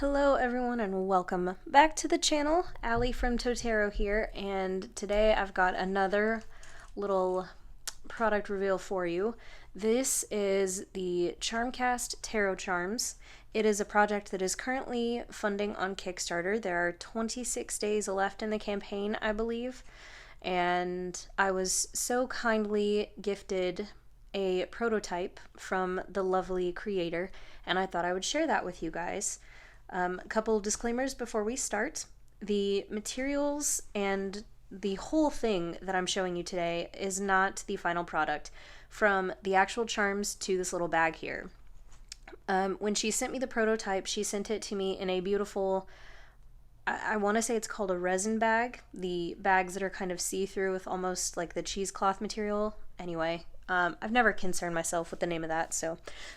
Hello everyone and welcome back to the channel. Allie from Totero here, and today I've got another little product reveal for you. This is the CharmCast Tarot Charms. It is a project that is currently funding on Kickstarter. There are 26 days left in the campaign, I believe, and I was so kindly gifted a prototype from the lovely creator, and I thought I would share that with you guys. A couple disclaimers before we start. The materials and the whole thing that I'm showing you today is not the final product, from the actual charms to this little bag here. When she sent me the prototype, she sent it to me in a beautiful, I want to say it's called a resin bag, the bags that are kind of see-through with almost like the cheesecloth material. Anyway, I've never concerned myself with the name of that,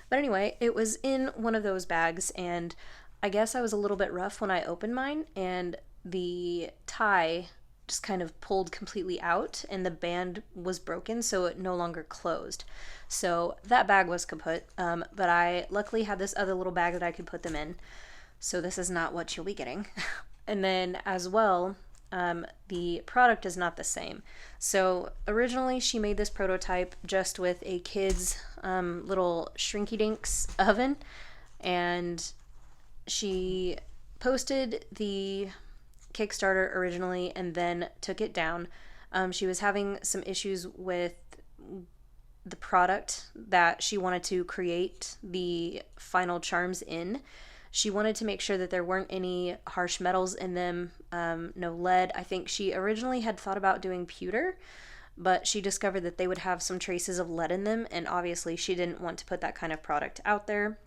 but anyway, it was in one of those bags, and I guess I was a little bit rough when I opened mine, and the tie just kind of pulled completely out and the band was broken, so it no longer closed. So that bag was kaput, but I luckily had this other little bag that I could put them in. So this is not what you'll be getting. And then as well, the product is not the same. So originally she made this prototype just with a kid's little Shrinky Dinks oven, and she posted the Kickstarter originally and then took it down. She was having some issues with the product that she wanted to create the final charms in. She wanted to make sure that there weren't any harsh metals in them, no lead. I think she originally had thought about doing pewter, but she discovered that they would have some traces of lead in them, and obviously she didn't want to put that kind of product out there.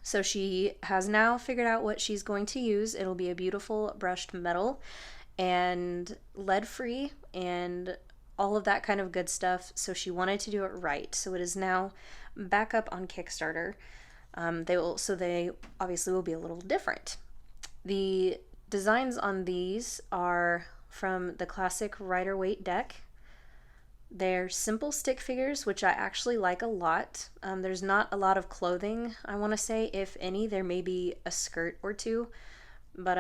So she has now figured out what she's going to use. It'll be a beautiful brushed metal and lead-free and all of that kind of good stuff. So she wanted to do it right. So it is now back up on Kickstarter. They obviously will be a little different. The designs on these are from the classic Rider-Waite deck. They're simple stick figures, which I actually like a lot. There's not a lot of clothing, I want to say. If any, there may be a skirt or two, but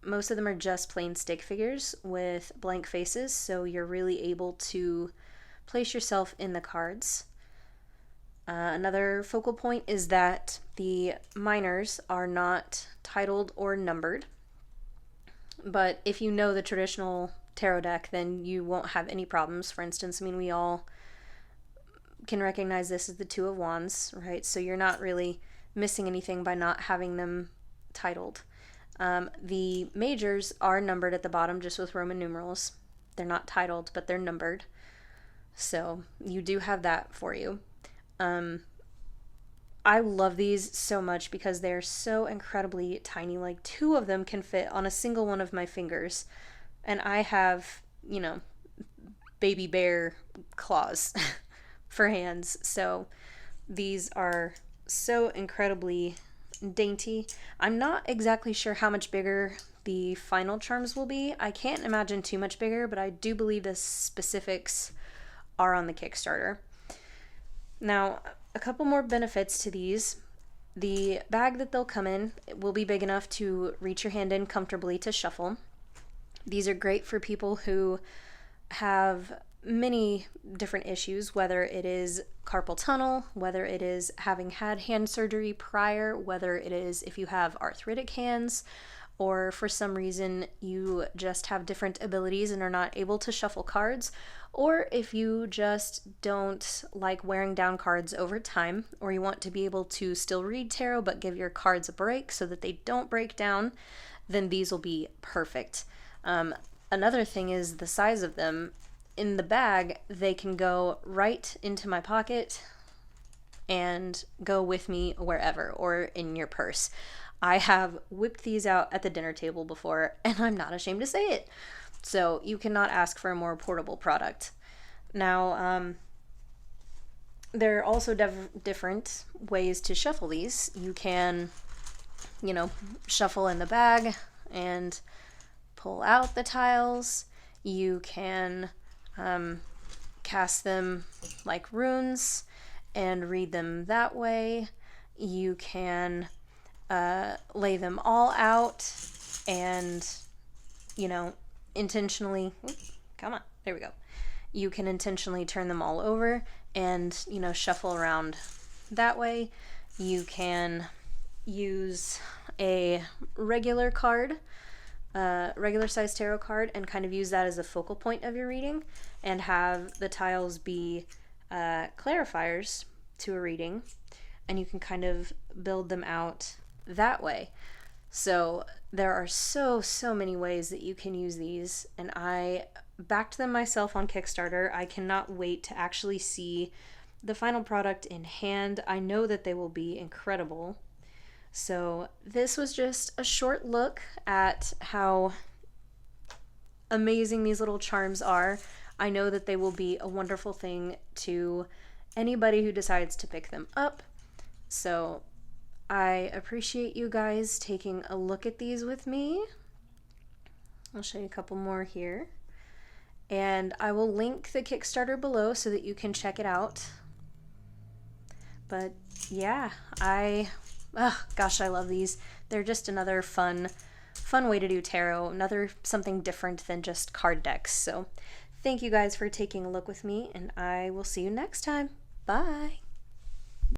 most of them are just plain stick figures with blank faces, so you're really able to place yourself in the cards. Another focal point is that the minors are not titled or numbered, but if you know the traditional tarot deck, then you won't have any problems. For instance, we all can recognize this as the Two of Wands, right? So you're not really missing anything by not having them titled. The majors are numbered at the bottom just with Roman numerals. They're not titled, but they're numbered. So you do have that for you. I love these so much because they're so incredibly tiny. Like 2 of them can fit on a single one of my fingers. And I have, baby bear claws for hands. So these are so incredibly dainty. I'm not exactly sure how much bigger the final charms will be. I can't imagine too much bigger, but I do believe the specifics are on the Kickstarter. Now, a couple more benefits to these. The bag that they'll come in will be big enough to reach your hand in comfortably to shuffle. These are great for people who have many different issues, whether it is carpal tunnel, whether it is having had hand surgery prior, whether it is if you have arthritic hands, or for some reason you just have different abilities and are not able to shuffle cards, or if you just don't like wearing down cards over time, or you want to be able to still read tarot but give your cards a break so that they don't break down, then these will be perfect. Another thing is the size of them. In the bag, they can go right into my pocket and go with me wherever, or in your purse. I have whipped these out at the dinner table before, and I'm not ashamed to say it. So you cannot ask for a more portable product. Now, there are also different ways to shuffle these. You can, shuffle in the bag and pull out the tiles. You can cast them like runes and read them that way. You can lay them all out and, you know, intentionally, come on, there we go. You can intentionally turn them all over and, you know, shuffle around that way. You can use a regular card, regular size tarot card, and kind of use that as a focal point of your reading and have the tiles be clarifiers to a reading, and you can kind of build them out that way. So there are so many ways that you can use these, and I backed them myself on Kickstarter. I cannot wait to actually see the final product in hand. I know that they will be incredible. So this was just a short look at how amazing these little charms are. I know that they will be a wonderful thing to anybody who decides to pick them up. So I appreciate you guys taking a look at these with me. I'll show you a couple more here. And I will link the Kickstarter below so that you can check it out. But yeah, gosh, I love these. They're just another fun way to do tarot, another something different than just card decks. So thank you guys for taking a look with me, and I will see you next time. Bye.